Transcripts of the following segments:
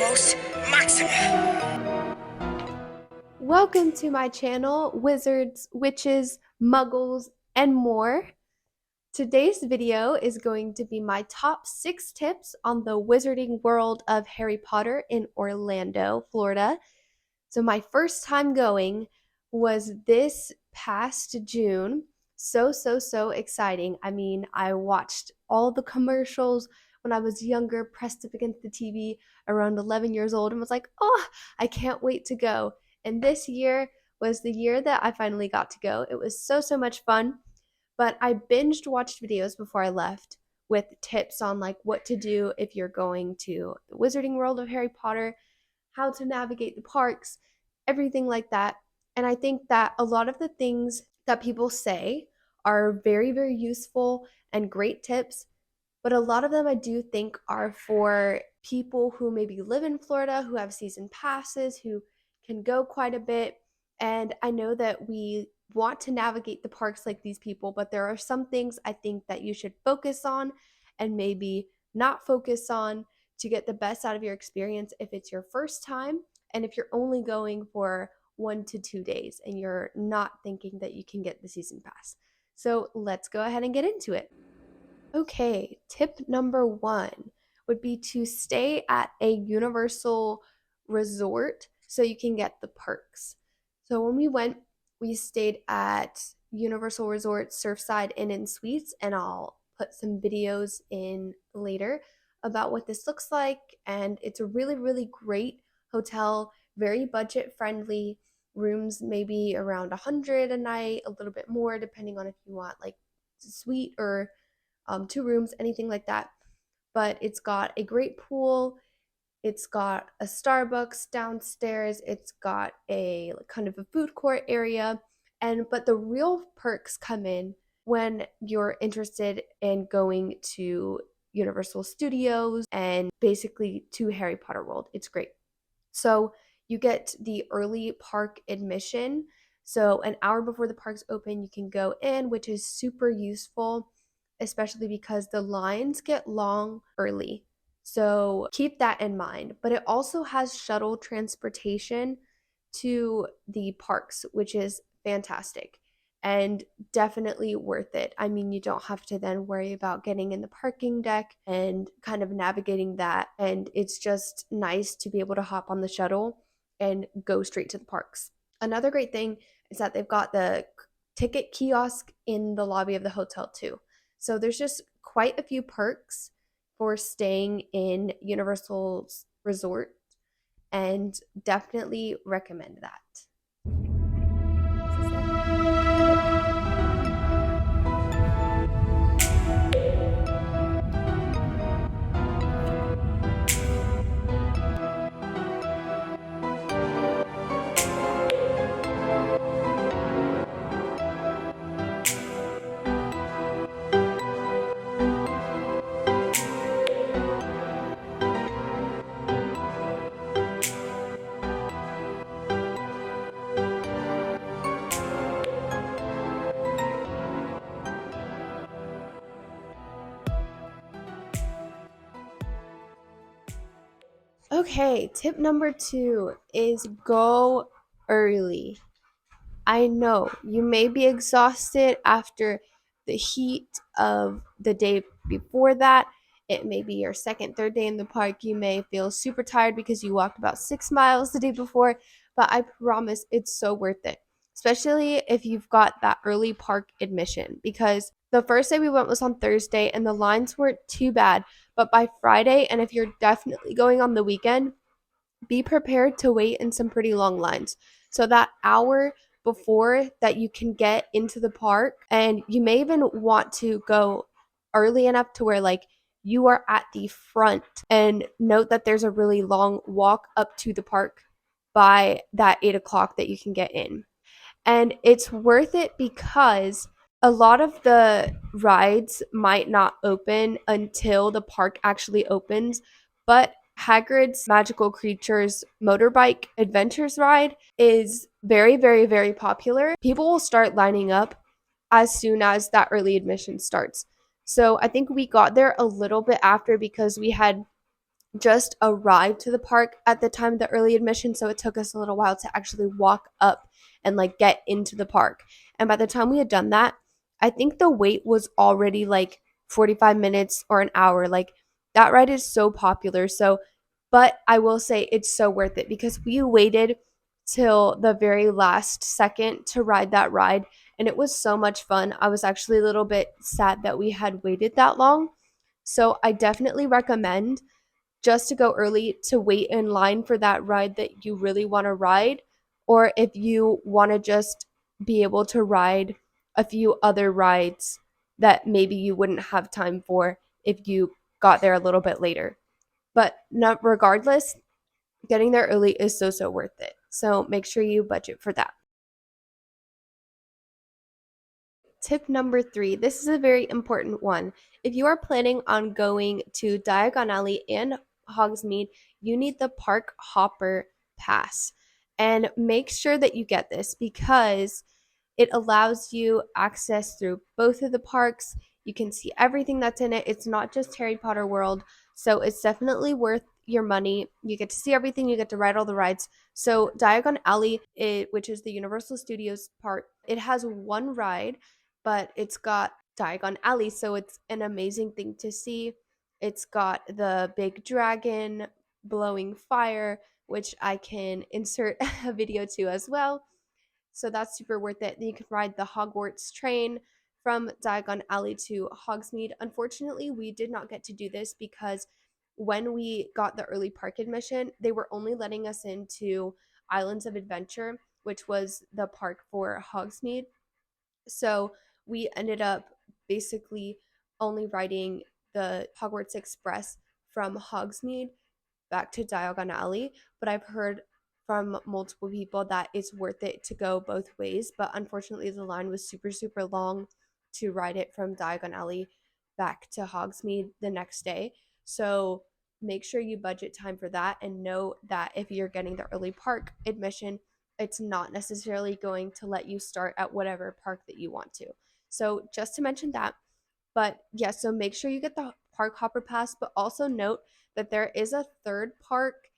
Wingardium Maxima. Welcome to my channel, Wizards, Witches, Muggles, and more. Today's video is going to be my top 6 tips on the wizarding world of Harry Potter in Orlando, Florida. So my first time going was this past June. So exciting. I mean, I watched all the commercials when I was younger, pressed up against the TV around 11 years old and was like, oh, I can't wait to go. And this year was the year that I finally got to go. It was so much fun. But I binged watched videos before I left with tips on like what to do if you're going to the wizarding world of Harry Potter, how to navigate the parks, everything like that. And I think that a lot of the things that people say are very useful and great tips, but a lot of them I do think are for people who maybe live in Florida, who have season passes, who can go quite a bit. And I know that we want to navigate the parks like these people, but there are some things I think that you should focus on and maybe not focus on to get the best out of your experience if it's your first time and if you're only going for 1 to 2 days and you're not thinking that you can get the season pass. So let's go ahead and get into it. Okay, tip number 1 would be to stay at a Universal resort so you can get the perks. So when we went, we stayed at Universal Resort Surfside Inn and Suites, and I'll put some videos in later about what this looks like. And it's a really great hotel, very budget friendly. Rooms maybe around 100 a night, a little bit more depending on if you want like suite or 2 rooms, anything like that. But it's got a great pool. It's got a Starbucks downstairs. It's got a kind of a food court area. But the real perks come in when you're interested in going to Universal Studios and basically to Harry Potter World. It's great. So you get the early park admission. So an hour before the parks open, you can go in, which is super useful, especially because the lines get long early. So keep that in mind. But it also has shuttle transportation to the parks, which is fantastic and definitely worth it. I mean, you don't have to then worry about getting in the parking deck and kind of navigating that. And it's just nice to be able to hop on the shuttle and go straight to the parks. Another great thing is that they've got the ticket kiosk in the lobby of the hotel too. So there's just quite a few perks for staying in Universal's resort and definitely recommend that. Okay, tip number 2 is go early. I know you may be exhausted after the heat of the day before that. It may be your second, third day in the park. You may feel super tired because you walked about 6 miles the day before, but I promise it's so worth it, especially if you've got that early park admission. Because the first day we went was on Thursday and the lines weren't too bad, but by Friday, and if you're definitely going on the weekend, be prepared to wait in some pretty long lines. So that hour before that you can get into the park, and you may even want to go early enough to where like you are at the front, and note that there's a really long walk up to the park by that 8 o'clock that you can get in. And it's worth it because a lot of the rides might not open until the park actually opens, but Hagrid's Magical Creatures Motorbike Adventures ride is very popular. People will start lining up as soon as that early admission starts. So I think we got there a little bit after because we had just arrived to the park at the time of the early admission, so it took us a little while to actually walk up and like get into the park. And by the time we had done that, I think the wait was already like 45 minutes or an hour. Like that ride is so popular. So, but I will say it's so worth it because we waited till the very last second to ride that ride, and it was so much fun. I was actually a little bit sad that we had waited that long. So, I definitely recommend just to go early to wait in line for that ride that you really want to ride, or if you want to just be able to ride a few other rides that maybe you wouldn't have time for if you got there a little bit later. But not regardless, getting there early is so worth it. So make sure you budget for that. Tip number 3, this is a very important one. If you are planning on going to Diagon Alley and Hogsmeade, you need the Park Hopper Pass. And make sure that you get this because it allows you access through both of the parks. You can see everything that's in it. It's not just Harry Potter World, so it's definitely worth your money. You get to see everything, you get to ride all the rides. So Diagon Alley, which is the Universal Studios part, it has one ride, but it's got Diagon Alley, so it's an amazing thing to see. It's got the big dragon blowing fire, which I can insert a video to as well. So that's super worth it. Then you can ride the Hogwarts train from Diagon Alley to Hogsmeade. Unfortunately, we did not get to do this because when we got the early park admission, they were only letting us into Islands of Adventure, which was the park for Hogsmeade. So we ended up basically only riding the Hogwarts Express from Hogsmeade back to Diagon Alley, but I've heard from multiple people that it's worth it to go both ways. But unfortunately, the line was super long to ride it from Diagon Alley back to Hogsmeade the next day. So make sure you budget time for that and know that if you're getting the early park admission, it's not necessarily going to let you start at whatever park that you want to. So just to mention that, but yeah, so make sure you get the park hopper pass, but also note that there is a third park,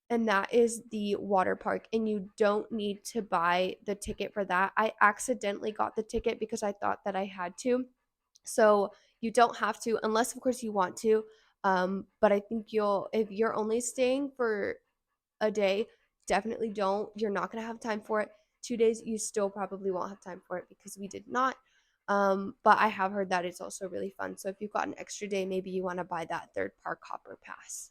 and that is the water park, and you don't need to buy the ticket for that. I accidentally got the ticket because I thought that I had to. So you don't have to unless of course you want to. But I think you'll, if you're only staying for a day, definitely don't. You're not going to have time for it. 2 days, you still probably won't have time for it because we did not. But I have heard that it's also really fun. So if you've got an extra day, maybe you want to buy that third park hopper pass.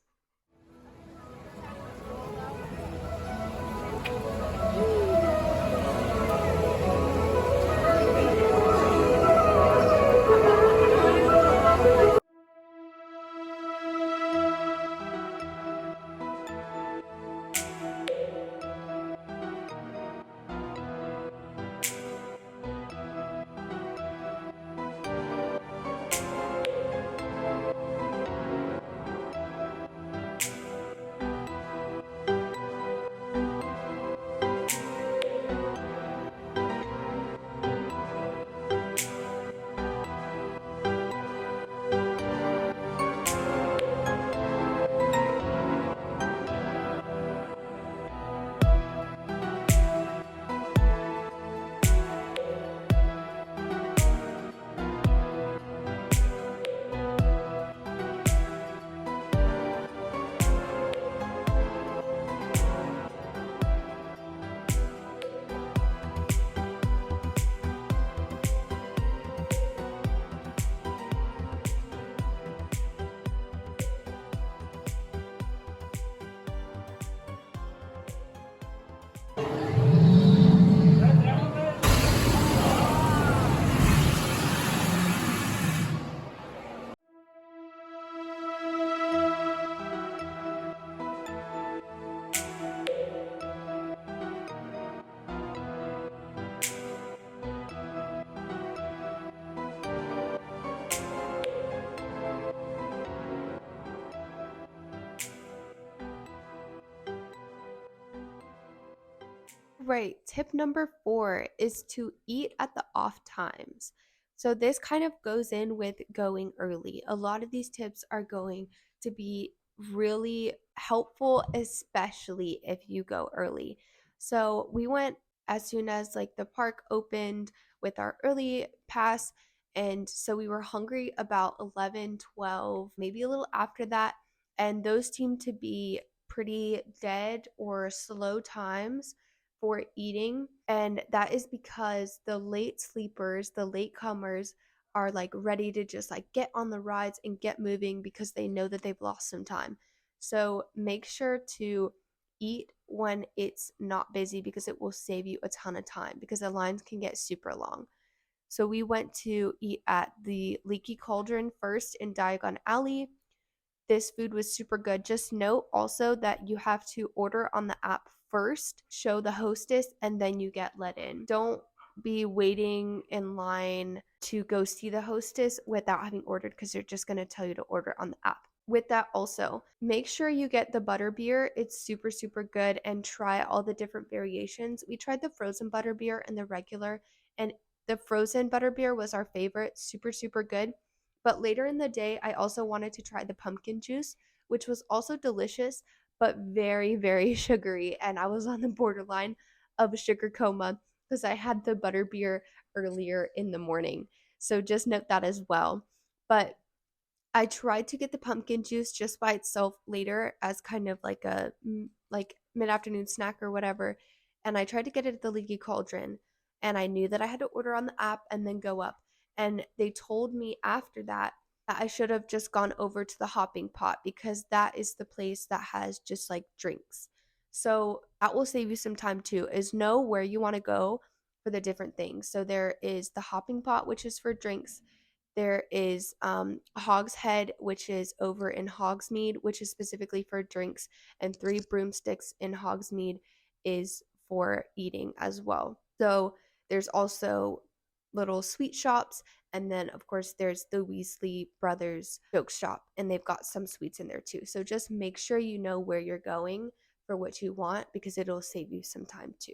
Right. Tip number 4 is to eat at the off times. So this kind of goes in with going early. A lot of these tips are going to be really helpful, especially if you go early. So we went as soon as like the park opened with our early pass. And so we were hungry about 11, 12, maybe a little after that. And those seemed to be pretty dead or slow times for eating. And that is because the late sleepers, the latecomers, are like ready to just like get on the rides and get moving because they know that they've lost some time. So make sure to eat when it's not busy because it will save you a ton of time because the lines can get super long. So we went to eat at the Leaky Cauldron first in Diagon Alley. This food was super good. Just note also that you have to order on the app first, show the hostess, and then you get let in. Don't be waiting in line to go see the hostess without having ordered because they're just going to tell you to order on the app. With that, also, make sure you get the butterbeer. It's super, super good, and try all the different variations. We tried the frozen butterbeer and the regular, and the frozen butterbeer was our favorite. Super, super good. But later in the day, I also wanted to try the pumpkin juice, which was also delicious, but very, very sugary. And I was on the borderline of sugar coma because I had the butterbeer earlier in the morning. So just note that as well. But I tried to get the pumpkin juice just by itself later as kind of like a like mid-afternoon snack or whatever. And I tried to get it at the Leaky Cauldron, and I knew that I had to order on the app and then go up. And they told me after that I should have just gone over to the hopping pot because that is the place that has just like drinks. So that will save you some time too, is know where you want to go for the different things. So there is the hopping pot, which is for drinks. There is Hogshead, which is over in Hogsmeade, which is specifically for drinks, and Three Broomsticks in Hogsmeade is for eating as well. So there's also little sweet shops, and then of course there's the Weasley Brothers joke shop, and they've got some sweets in there too. So just make sure you know where you're going for what you want because it'll save you some time too.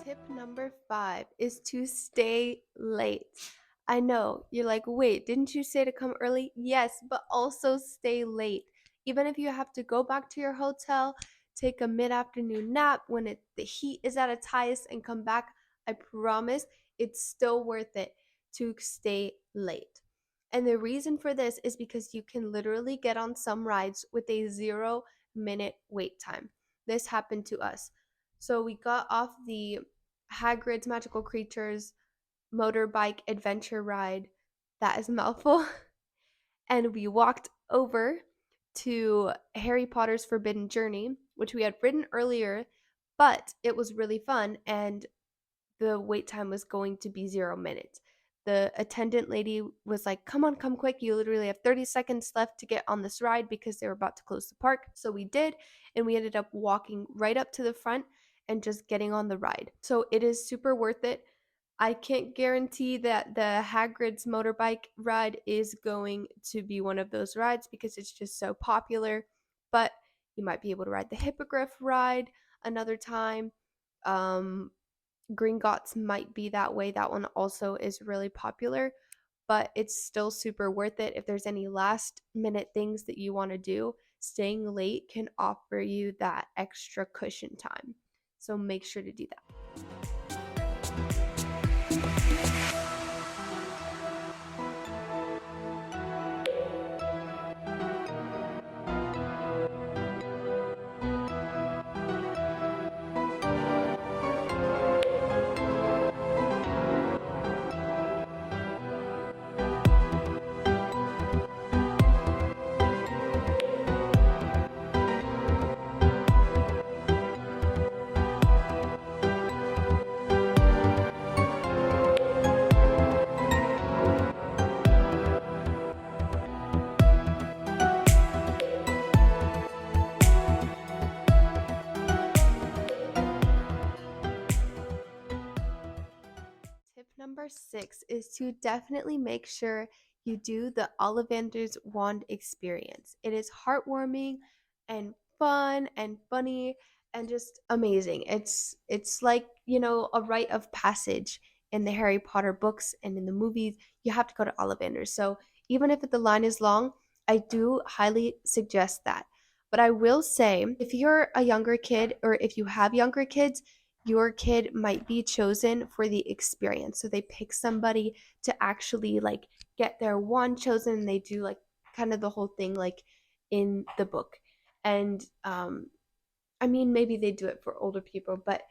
Tip number 5 is to stay late. I know, you're like, wait, didn't you say to come early? Yes, but also stay late. Even if you have to go back to your hotel, take a mid-afternoon nap when the heat is at its highest and come back, I promise it's still worth it to stay late. And the reason for this is because you can literally get on some rides with a 0-minute wait time. This happened to us. So we got off the Hagrid's Magical Creatures motorbike adventure ride. That is a mouthful. And we walked over to Harry Potter's Forbidden Journey, which we had ridden earlier, but it was really fun and the wait time was going to be 0 minutes. The attendant lady was like, come on, come quick. You literally have 30 seconds left to get on this ride because they were about to close the park. So we did, and we ended up walking right up to the front and just getting on the ride. So it is super worth it. I can't guarantee that the Hagrid's motorbike ride is going to be one of those rides because it's just so popular, but you might be able to ride the Hippogriff ride another time. Gringotts might be that way. That one also is really popular, but it's still super worth it. If there's any last minute things that you want to do, staying late can offer you that extra cushion time. So make sure to do that. Tip number 6 is to definitely make sure you do the Ollivander's Wand experience. It is heartwarming and fun and funny, and just amazing. It's like, you know, a rite of passage in the Harry Potter books and in the movies. You have to go to Ollivander's. So even if the line is long, I do highly suggest that. But I will say, if you're a younger kid or if you have younger kids, your kid might be chosen for the experience. So they pick somebody to actually like get their wand chosen, and they do like kind of the whole thing like in the book. And I mean, maybe they do it for older people, but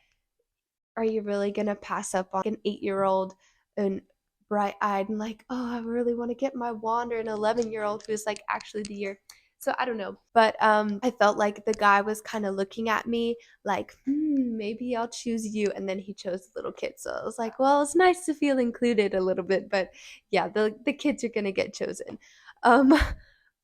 are you really gonna pass up on an 8-year-old and bright-eyed and like, oh, I really want to get my wand, or an 11-year-old who's like actually the year? So I don't know, but I felt like the guy was kind of looking at me like, maybe I'll choose you, and then he chose the little kid. So I was like, well, it's nice to feel included a little bit, but yeah, the kids are gonna get chosen. Um,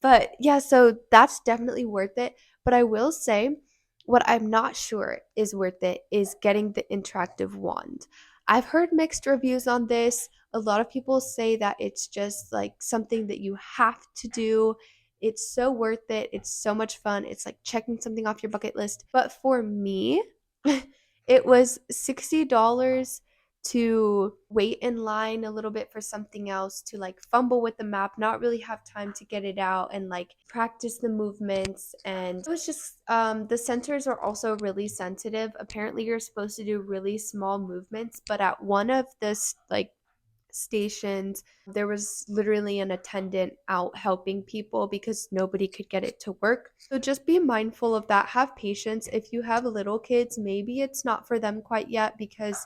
but yeah, so that's definitely worth it. But I will say, what I'm not sure is worth it is getting the interactive wand. I've heard mixed reviews on this. A lot of people say that it's just like something that you have to do. It's so worth it. It's so much fun. It's like checking something off your bucket list. But for me, it was $60 to wait in line a little bit for something else, to like fumble with the map, not really have time to get it out and like practice the movements. And it was just the sensors are also really sensitive. Apparently you're supposed to do really small movements, but at one of this like stations, there was literally an attendant out helping people because nobody could get it to work. So just be mindful of that. Have patience. If you have little kids, maybe it's not for them quite yet, because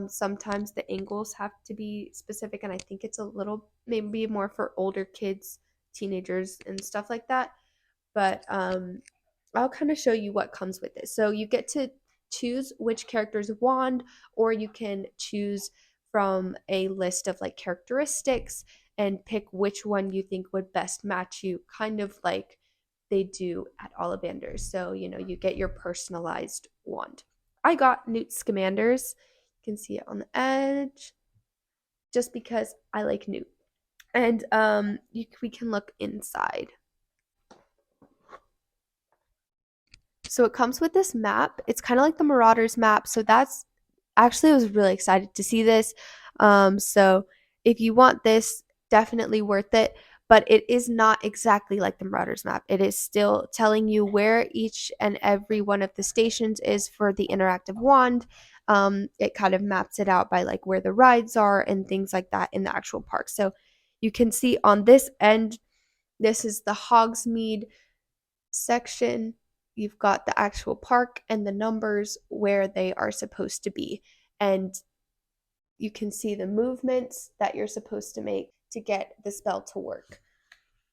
sometimes the angles have to be specific, and I think it's a little maybe more for older kids, teenagers, and stuff like that. But I'll kind of show you what comes with it. So you get to choose which character's wand, or you can choose from a list of like characteristics and pick which one you think would best match you, kind of like they do at Ollivander's. So, you know, you get your personalized wand. I got Newt Scamander's. You can see it on the edge just because I like Newt. And we can look inside. So it comes with this map. It's kind of like the Marauders map. So that's actually, I was really excited to see this. So if you want this, definitely worth it. But it is not exactly like the Marauders map. It is still telling you where each and every one of the stations is for the interactive wand. It kind of maps it out by like where the rides are and things like that in the actual park. So you can see on this end, this is the Hogsmeade section. You've got the actual park and the numbers where they are supposed to be. And you can see the movements that you're supposed to make to get the spell to work.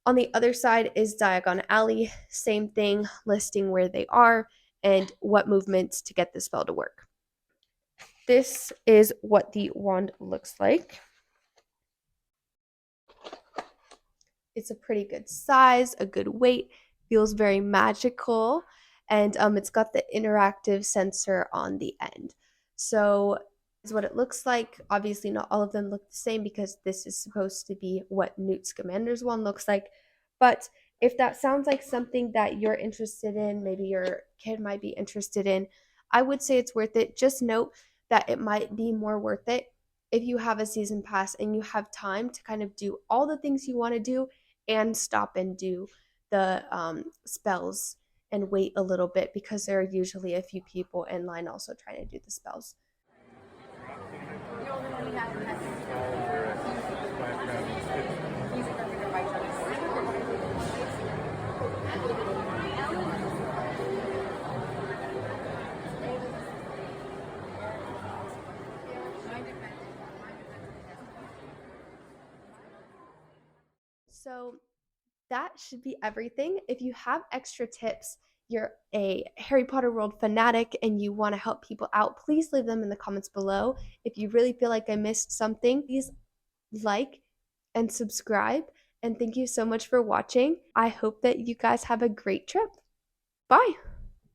On the other side is Diagon Alley. Same thing, listing where they are and what movements to get the spell to work. This is what the wand looks like. It's a pretty good size, a good weight, feels very magical, and it's got the interactive sensor on the end. So is what it looks like. Obviously, not all of them look the same because this is supposed to be what Newt Scamander's one looks like. But if that sounds like something that you're interested in, maybe your kid might be interested in, I would say it's worth it. Just note that it might be more worth it if you have a season pass and you have time to kind of do all the things you want to do and stop and do the spells and wait a little bit, because there are usually a few people in line also trying to do the spells. So that should be everything. If you have extra tips, you're a Harry Potter World fanatic and you want to help people out, please leave them in the comments below. If you really feel like I missed something, please like and subscribe. And thank you so much for watching. I hope that you guys have a great trip. Bye.